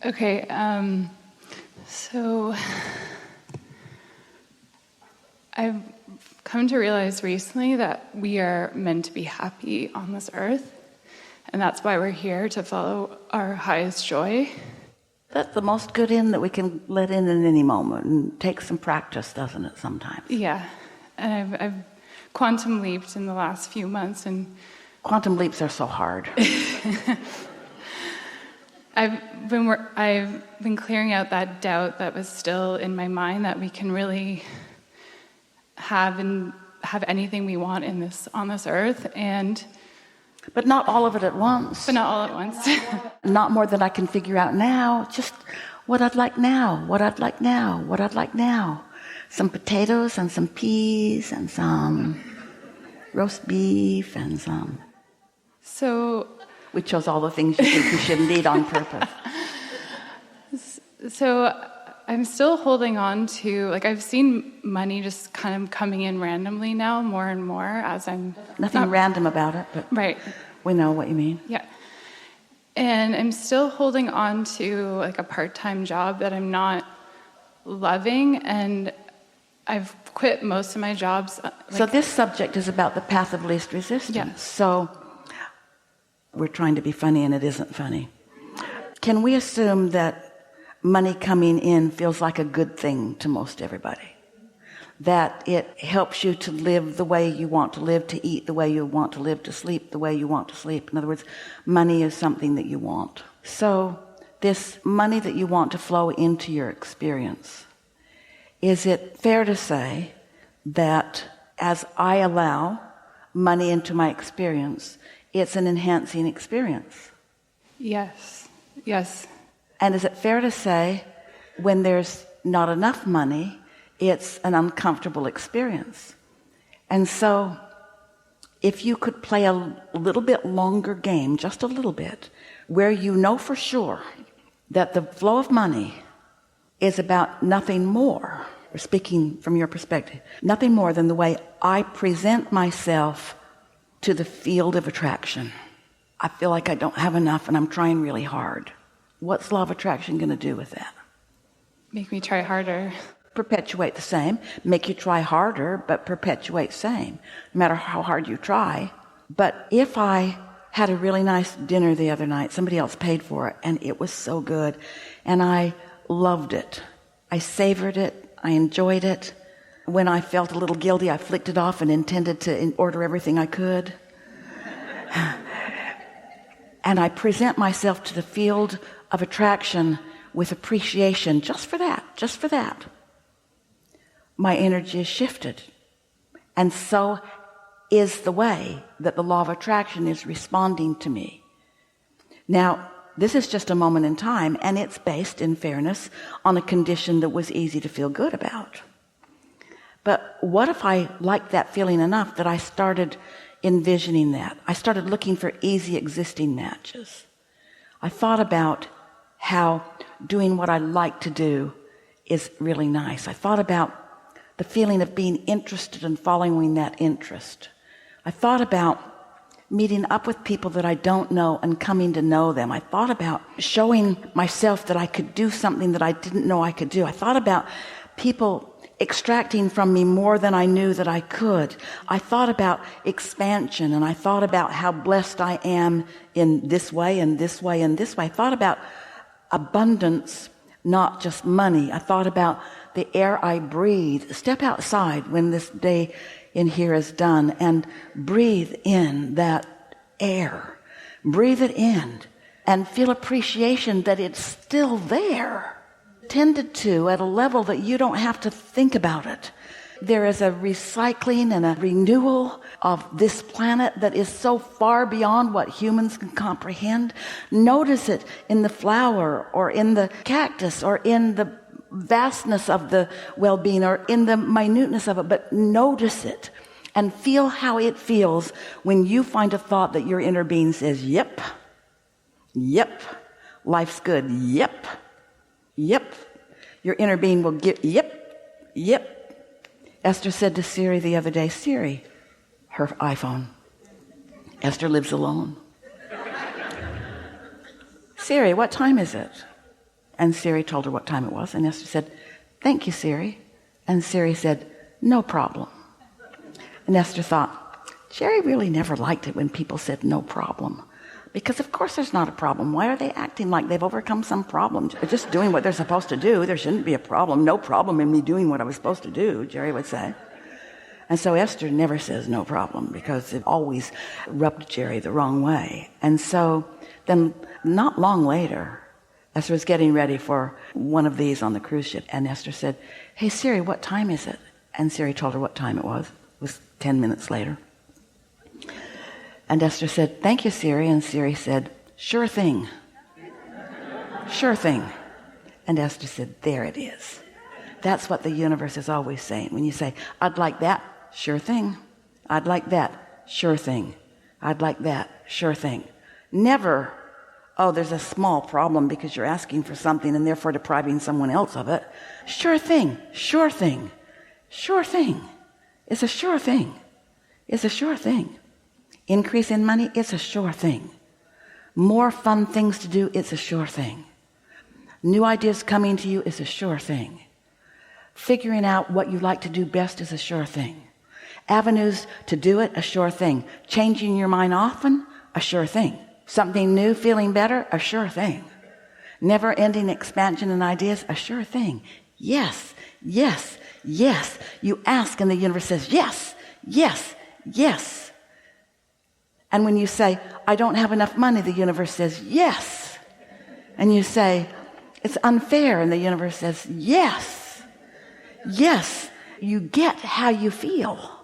Okay, so I've come to realize recently that we are meant to be happy on this earth, and that's why we're here, to follow our highest joy. That's the most good in that we can let in any moment, and takes some practice, doesn't it, sometimes? Yeah, and I've quantum leaped in the last few months, and quantum leaps are so hard. I've been clearing out that doubt that was still in my mind, that we can really have anything we want on this earth, but not all of it at once. But not all at once. Not more than I can figure out now. Just what I'd like now, what I'd like now, what I'd like now. Some potatoes and some peas and some roast beef and some. So we chose all the things you think you shouldn't eat on purpose. So I'm still holding on to, I've seen money just kind of coming in randomly now, more and more as I'm... Nothing random about it, but right. We know what you mean. Yeah. And I'm still holding on to a part-time job that I'm not loving, and I've quit most of my jobs. So this subject is about the path of least resistance. Yeah. So we're trying to be funny and it isn't funny. Can we assume that money coming in feels like a good thing to most everybody? That it helps you to live the way you want to live, to eat the way you want to live, to sleep the way you want to sleep. In other words, money is something that you want. So this money that you want to flow into your experience, is it fair to say that as I allow money into my experience, it's an enhancing experience? Yes. And is it fair to say when there's not enough money, it's an uncomfortable experience? And so if you could play a little bit longer game, just a little bit, where you know for sure that the flow of money is about nothing more, or speaking from your perspective, nothing more than the way I present myself to the field of attraction. I feel like I don't have enough and I'm trying really hard. What's law of attraction going to do with that? Make me try harder. Perpetuate the same. Make you try harder, but perpetuate same. No matter how hard you try. But if I had a really nice dinner the other night, somebody else paid for it, and it was so good, and I loved it. I savored it. I enjoyed it. When I felt a little guilty, I flicked it off and intended to order everything I could. And I present myself to the field of attraction with appreciation just for that. My energy is shifted. And so is the way that the law of attraction is responding to me. Now, this is just a moment in time, and it's based, in fairness, on a condition that was easy to feel good about. But what if I liked that feeling enough that I started envisioning that? I started looking for easy existing matches. I thought about how doing what I like to do is really nice. I thought about the feeling of being interested and following that interest. I thought about meeting up with people that I don't know and coming to know them. I thought about showing myself that I could do something that I didn't know I could do. I thought about people extracting from me more than I knew that I could. I thought about expansion, and I thought about how blessed I am in this way and this way and this way. I thought about abundance, not just money. I thought about the air I breathe. Step outside when this day in here is done and breathe in that air. Breathe it in and feel appreciation that it's still there. Tended to at a level that you don't have to think about it. There is a recycling and a renewal of this planet that is so far beyond what humans can comprehend. Notice it in the flower or in the cactus or in the vastness of the well-being or in the minuteness of it, but notice it and feel how it feels when you find a thought that your inner being says, yep, life's good, yep. Your inner being will get, yep. Esther said to Siri the other day, Siri, her iPhone. Esther lives alone. Siri, what time is it? And Siri told her what time it was. And Esther said, thank you, Siri. And Siri said, no problem. And Esther thought, Jerry really never liked it when people said no problem. Because of course there's not a problem. Why are they acting like they've overcome some problem? They're just doing what they're supposed to do. There shouldn't be a problem. No problem in me doing what I was supposed to do, Jerry would say. And so Esther never says no problem because it always rubbed Jerry the wrong way. And so then not long later, Esther was getting ready for one of these on the cruise ship. And Esther said, hey, Siri, what time is it? And Siri told her what time it was. It was 10 minutes later. And Esther said, thank you, Siri. And Siri said, sure thing. Sure thing. And Esther said, there it is. That's what the universe is always saying. When you say, I'd like that, sure thing. I'd like that, sure thing. I'd like that, sure thing. Never, oh, there's a small problem because you're asking for something and therefore depriving someone else of it. Sure thing, sure thing, sure thing. It's a sure thing. It's a sure thing. Increase in money, it's a sure thing. More fun things to do, it's a sure thing. New ideas coming to you is a sure thing. Figuring out what you like to do best is a sure thing. Avenues to do it, a sure thing. Changing your mind often, a sure thing. Something new, feeling better, a sure thing. Never-ending expansion in ideas, a sure thing. Yes, yes, yes. You ask and the universe says, yes, yes, yes. And when you say, I don't have enough money, the universe says, yes. And you say, it's unfair, and the universe says, yes. Yes. You get how you feel.